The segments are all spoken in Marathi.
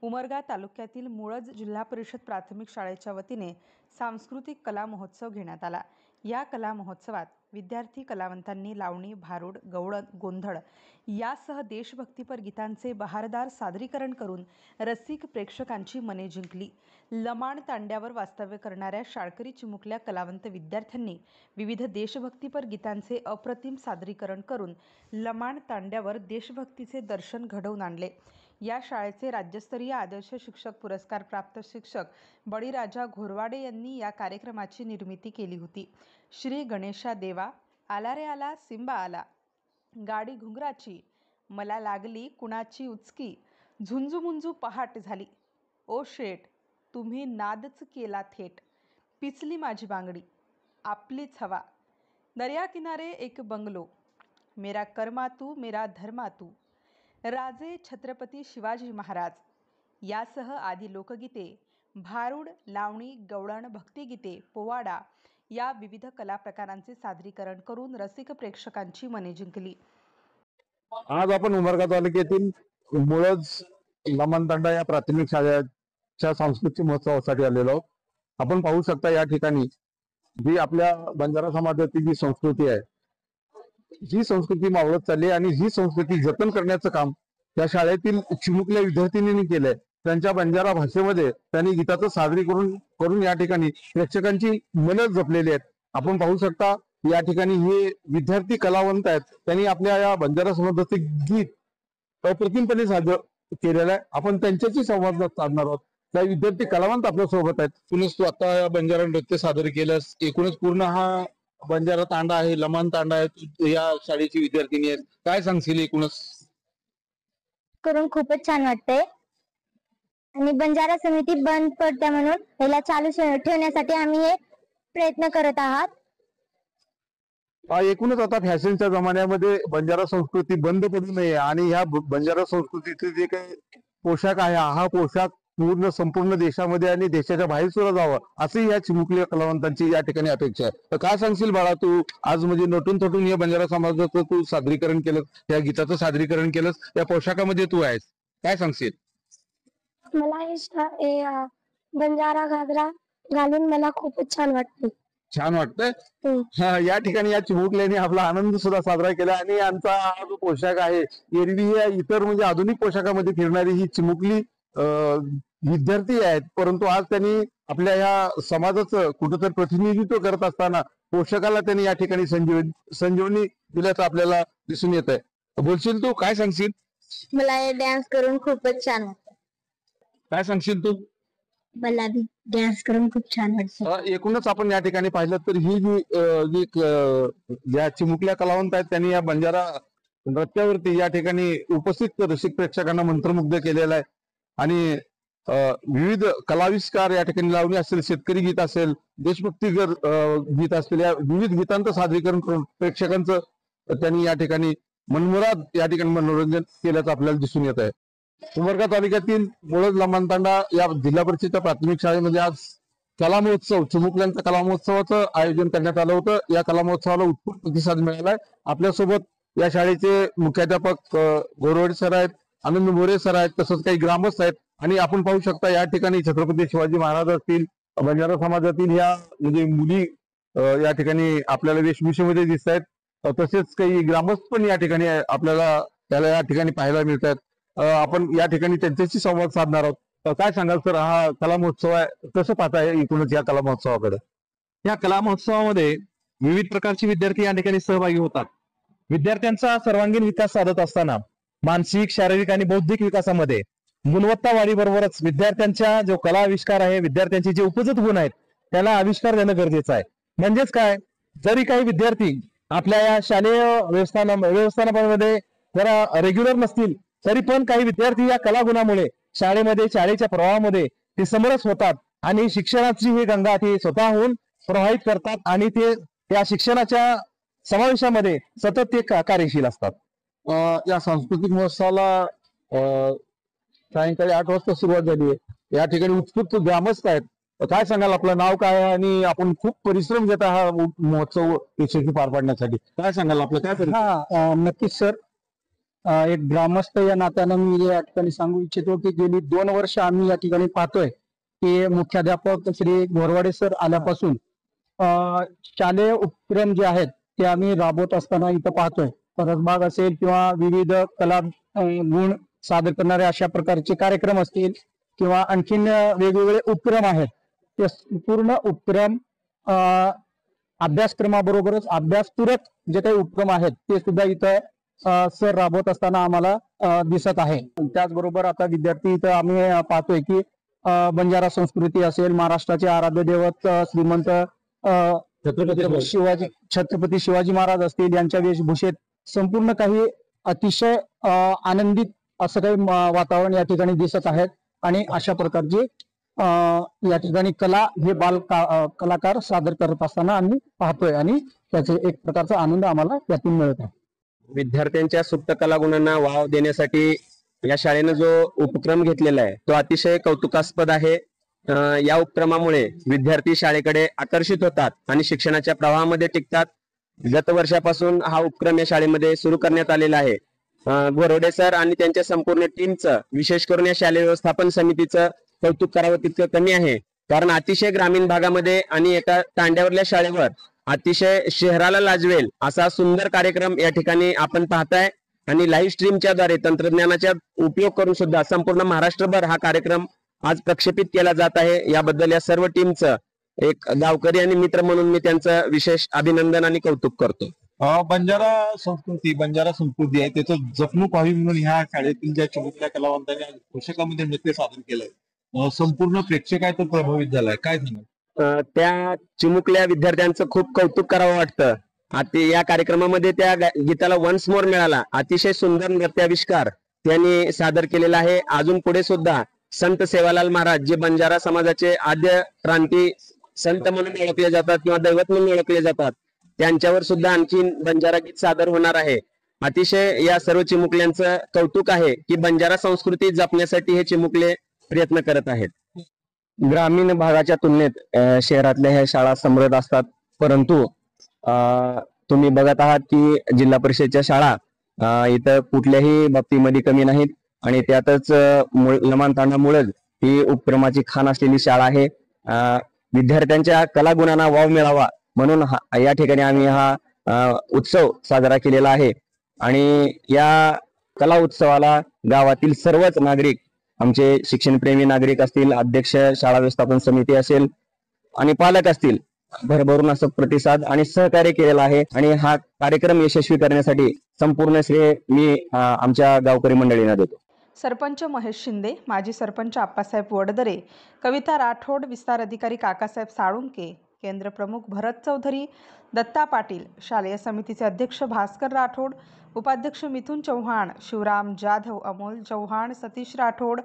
उमरगा तालुक्यातील मुळज जिल्हा परिषद प्राथमिक शाळेच्या वतीने सांस्कृतिक कला महोत्सव घेण्यात आला। या कला महोत्सवात विद्यार्थी कलावंतांनी लावणी, भारुड, गवळण, गोंधळ यासह देशभक्तीपर गीतांचे बहारदार सादरीकरण करून रसिक प्रेक्षकांची मने जिंकली। लमाण तांड्यावर वास्तव्य करणाऱ्या शाळकरी चिमुकल्या कलावंत विद्यार्थ्यांनी विविध देशभक्तीपर गीतांचे अप्रतिम सादरीकरण करून लमाण तांड्यावर देशभक्तीचे दर्शन घडवून आणले। या शाळेचे राज्यस्तरीय आदर्श शिक्षक पुरस्कार प्राप्त शिक्षक बळीराजा घोरवाडे यांनी या कार्यक्रमाची निर्मिती केली होती। श्री गणेशा देवा, आला रे आला सिंबा आला, गाडी घुंगराची, मला लागली कुणाची उचकी, झुंजू पहाट झाली, ओ शेट तुम्ही नादच केला थेट, पिचली माझी बांगडी, आपलीच हवा, दर्या किनारे एक बंगलो, मेरा कर्मा तू मेरा धर्मा तू, राजे छत्रपती शिवाजी महाराज यासह आदी लोकगीते, भारुड, लावणी, गवळण, भक्तिगीते, पोवाडा या विविध कला प्रकारांचे सादरीकरण करून रसिक प्रेक्षकांची मने जिंकली। आज आपण उमरगा तालुक्यातील मुळज लमाणतांडा या प्राथमिक शाळेच्या सांस्कृतिक महोत्सवासाठी आलेलो आहोत। आपण पाहू शकता या ठिकाणी जी आपल्या बंजारा समाजाची जी संस्कृती आहे, जी संस्कृती मावळत चालली आणि ही संस्कृती जतन करण्याचं काम त्या शाळेतील चिमुकल्या विद्यार्थिनींनी केलंय। त्यांच्या बंजारा भाषेमध्ये त्यांनी गीताचं सादरीकरण करून या ठिकाणी प्रेक्षकांची मन जपलेली आहेत। आपण पाहू शकता या ठिकाणी हे विद्यार्थी कलावंत आहेत, त्यांनी आपल्या या बंजारा समाजाचे गीत अप्रतिमपणे सादर केलेलं आहे। आपण त्यांच्याशी संवाद साधणार आहोत। त्या विद्यार्थी कलावंत आपल्या सोबत आहेत। तुम्हीच तू आता बंजारा नृत्य सादर केलंस, एकूणच पूर्ण हा बंजारा तांडा आहे, लमाण तांडा आहे, या शाळेची विद्यार्थिनी आहेत, काय सांगशील एकूणच? करून खूपच छान वाटतंय आणि बंजारा समिती बंद पडते म्हणून याला चालू ठेवण्यासाठी आम्ही हे प्रयत्न करत आहात। एकूणच आता फॅशनच्या जमान्यामध्ये बंजारा संस्कृती बंद पडू नये आणि ह्या बंजारा संस्कृतीचे जे काही पोशाख आहे, हा पोशाख संपूर्ण देशामध्ये आणि देशाच्या बाहेर सुद्धा जावं अशी या चिमुकल्या कलावंतांची या ठिकाणी अपेक्षा आहे। तर काय सांगशील बाळा, तू आज म्हणजे नटून थटून या बंजारा समाजाचं तू सादरीकरण केलं, या गीताचं सादरीकरण केलं, या पोशाखामध्ये तू आहेस, काय सांगशील? मला बंजारा घागरा घालून मला खूपच छान वाटतं। छान वाटतंय। या ठिकाणी या चिमुकल्याने आपला आनंद सुद्धा साजरा केला आणि यांचा हा जो पोशाख आहे, एरवी या इतर म्हणजे आधुनिक पोशाखामध्ये फिरणारी ही चिमुकली विद्यार्थी आहेत, परंतु आज त्यांनी आपल्या या समाजाचं कुठंतरी प्रतिनिधित्व करत असताना पोशाखाला त्यांनी या ठिकाणी संजीवनी दिल्याचं आपल्याला दिसून येत आहे। बोलशील तू, काय सांगशील? मला हे डान्स करून खूपच छान वाटतं। काय सांगशील तू? मला भी डान्स करून खूप छान वाटतं। एकूणच आपण या ठिकाणी पाहिलं तर ही जी ज्या चिमुकल्या कलावंत आहेत त्यांनी या बंजारा नृत्यावरती या ठिकाणी उपस्थित रसिक प्रेक्षकांना मंत्रमुग्ध केलेला आहे आणि विविध कलाविष्कार या ठिकाणी लावणी असेल, शेतकरी गीत असेल, देशभक्ती गीत असतील, या विविध गीतांचं सादरीकरण करून प्रेक्षकांचं त्यांनी या ठिकाणी मनमुराद या ठिकाणी मनोरंजन केल्याचं आपल्याला दिसून येत आहे। उमरगा तालुक्यातील मुळज लमाणतांडा या जिल्हा परिषदेच्या प्राथमिक शाळेमध्ये आज कला महोत्सव, चिमुकल्यांचा कला महोत्सवाचं आयोजन करण्यात आलं होतं। या कला महोत्सवाला उत्स्फूर्त प्रतिसाद मिळालाय। आपल्यासोबत या शाळेचे मुख्याध्यापक घोरवाडे सर आहेत, आनंद मोरे सर आहेत, तसंच काही ग्रामस्थ आहेत आणि आपण पाहू शकता या ठिकाणी छत्रपती शिवाजी महाराज असतील, बंजारा समाजातील या म्हणजे मुली या ठिकाणी आपल्याला वेशभूषेमध्ये दिसत आहेत, तसेच काही ग्रामस्थ पण या ठिकाणी आपल्याला त्याला या ठिकाणी पाहायला मिळत आहेत। आपण या ठिकाणी त्यांच्याशी संवाद साधणार आहोत। काय सांगाल सर, हा कला महोत्सव आहे, कसं पाहताय एकूणच या कला महोत्सवाकडे? या कला महोत्सवामध्ये विविध प्रकारचे विद्यार्थी या ठिकाणी सहभागी होतात। विद्यार्थ्यांचा सर्वांगीण विकास साधत असताना मानसिक, शारीरिक आणि बौद्धिक विकासामध्ये गुणवत्ता वाढीबरोबरच विद्यार्थ्यांच्या जो कला आविष्कार आहे, विद्यार्थ्यांचे जे उपजत गुण आहेत त्याला आविष्कार देणं गरजेचं आहे। म्हणजेच काय, जरी काही विद्यार्थी आपल्या या शालेय व्यवस्थापनामध्ये जरा रेग्युलर नसतील तरी पण काही विद्यार्थी या कलागुणामुळे शाळेमध्ये, शाळेच्या प्रवाहामध्ये ते समरस होतात आणि शिक्षणाची ही गंगा ते स्वतःहून प्रवाहित करतात आणि ते या शिक्षणाच्या समावेशामध्ये सतत ते कार्यशील असतात। या सांस्कृतिक महोत्सवाला सायंकाळी 8 वाजता सुरुवात झाली आहे। या ठिकाणी उत्स्फूर्त ग्रामस्थ आहेत, काय सांगाल, आपलं नाव काय आहे आणि आपण खूप परिश्रम घेत हा महोत्सव यशस्वी पार पाडण्यासाठी, काय सांगाल आपलं? काय नक्कीच सर, एक ग्रामस्थ या नात्यानं मी या ठिकाणी सांगू इच्छितो की गेली 2 वर्ष आम्ही या ठिकाणी पाहतोय की मुख्याध्यापक श्री घोरवाडे सर आल्यापासून शालेय उपक्रम जे आहेत ते आम्ही राबवत असताना इथं पाहतोय. परसबाग असेल किंवा विविध कला गुण सादर करणारे अशा प्रकारचे कार्यक्रम असतील किंवा आणखीन वेगवेगळे उपक्रम आहेत. ते पूर्ण उपक्रम अभ्यासक्रमाबरोबरच अभ्यासपूरक जे काही उपक्रम आहेत ते सुद्धा इथं सर राबवत असताना आम्हाला दिसत आहे. त्याचबरोबर आता विद्यार्थी इथं आम्ही पाहतोय की बंजारा संस्कृती असेल, महाराष्ट्राचे आराध्य दैवत श्रीमंत छत्रपती शिवाजी महाराज असतील यांच्या वेशभूषेत संपूर्ण काही अतिशय आनंदित असं काही वातावरण या ठिकाणी दिसत आहेत. आणि अशा प्रकारची या ठिकाणी कला हे कलाकार सादर करत असताना आम्ही पाहतोय आणि त्याचे एक प्रकारचा आनंद आम्हाला त्यातून मिळत आहे. विद्यार्थ्यांच्या सुप्त कलागुणांना वाव देण्यासाठी या शाळेनं जो उपक्रम घेतलेला आहे तो अतिशय कौतुकास्पद आहे. या उपक्रमामुळे विद्यार्थी शाळेकडे आकर्षित होतात आणि शिक्षणाच्या प्रवाहामध्ये टिकतात. गत वर्षापासून हा उपक्रम या शाळेमध्ये सुरू करण्यात आलेला आहे. घोरवडे सर आणि त्यांच्या संपूर्ण टीमचं, विशेष करून या शालेय व्यवस्थापन समितीचं कौतुक करावं तितकं कमी आहे. कारण अतिशय ग्रामीण भागामध्ये आणि एका तांड्यावरल्या शाळेवर अतिशय शहराला लाजवेल असा सुंदर कार्यक्रम या ठिकाणी आपण पाहताय. आणि लाईव्ह स्ट्रीमच्या द्वारे तंत्रज्ञानाचा उपयोग करून सुद्धा संपूर्ण महाराष्ट्रभर हा कार्यक्रम आज प्रक्षेपित केला जात आहे. याबद्दल या सर्व टीमचं एक गावकरी आणि मित्र म्हणून मी त्यांचं विशेष अभिनंदन आणि कौतुक करतो. बंजारा संस्कृती आहे त्याचं जपणूक व्हावी म्हणून ह्या शाळेतील ज्या चिमुकल्या कलावंतांनी आज पोषकामध्ये नृत्य सादर केलंय, संपूर्ण प्रेक्षक आहे तो प्रभावित झालाय. काय सांगाल? त्या चिमुकल्या विद्यार्थ्यांचं खूप कौतुक करावं वाटतं. आता या कार्यक्रमामध्ये त्या गीताला वन्स मोर मिळाला. अतिशय सुंदर नृत्याविष्कार त्यांनी सादर केलेला आहे. अजून पुढे सुद्धा संत सेवालाल महाराज जे बंजारा समाजाचे आद्य क्रांती संत म्हणून ओळखले जातात किंवा दैवत म्हणून ओळखले जातात, त्यांच्यावर सुद्धा आणखीन बंजारा गीत सादर होणार आहे. अतिशय या सर्व चिमुकल्यांचं कौतुक आहे की बंजारा संस्कृती जपण्यासाठी हे चिमुकले प्रयत्न करत आहेत. ग्रामीण भागाच्या तुलनेत शहरातल्या ह्या शाळा समृद्ध असतात, परंतु तुम्ही बघत आहात की जिल्हा परिषदच्या शाळा इथं कुठल्याही बाबतीमध्ये कमी नाहीत. आणि त्यातच लमान तांडामुळेच ही उपक्रमाची खाण असलेली शाळा आहे. विद्यार्थ्यांच्या कलागुणांना वाव मिळावा म्हणून या ठिकाणी आम्ही हा उत्सव साजरा केलेला आहे. आणि या कला उत्सवाला गावातील सर्वच नागरिक, आमचे शिक्षणप्रेमी नागरिक असतील, अध्यक्ष शाळा व्यवस्थापन समिती असेल आणि पालक असतील, भरभरून असं प्रतिसाद आणि सहकार्य केलेला आहे. आणि हा कार्यक्रम यशस्वी करण्यासाठी संपूर्ण श्रेय मी आमच्या गावकरी मंडळींना देतो. सरपंच महेश शिंदे, माजी सरपंच आप्पासाहेब वडदरे, कविता राठोड, विस्तार अधिकारी काकासाहेब साळुंके, केंद्र प्रमुख भरत चौधरी, दत्ता पाटील, शालेय समितीचे अध्यक्ष भास्कर राठोड, उपाध्यक्ष मिथुन चव्हाण, शिवराम जाधव, अमोल चव्हाण, सतीश राठोड,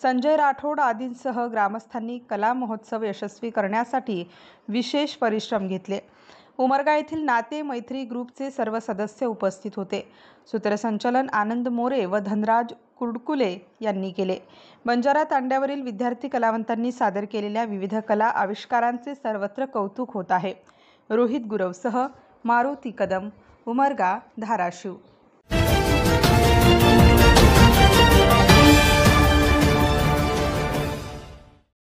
संजय राठोड आदींसह ग्रामस्थांनी कला महोत्सव यशस्वी करण्यासाठी विशेष परिश्रम घेतले. उमरगा येथील नाते मैत्री ग्रुपचे सर्व सदस्य उपस्थित होते. सूत्रसंचालन आनंद मोरे व धनराज कुडकुले यांनी केले. बंजारा तांड्यावरील विद्यार्थी कलावंतांनी सादर केलेल्या विविध कला आविष्कारांचे सर्वत्र कौतुक होत आहे. रोहित गुरवसह मारुती कदम, उमरगा, धाराशिव.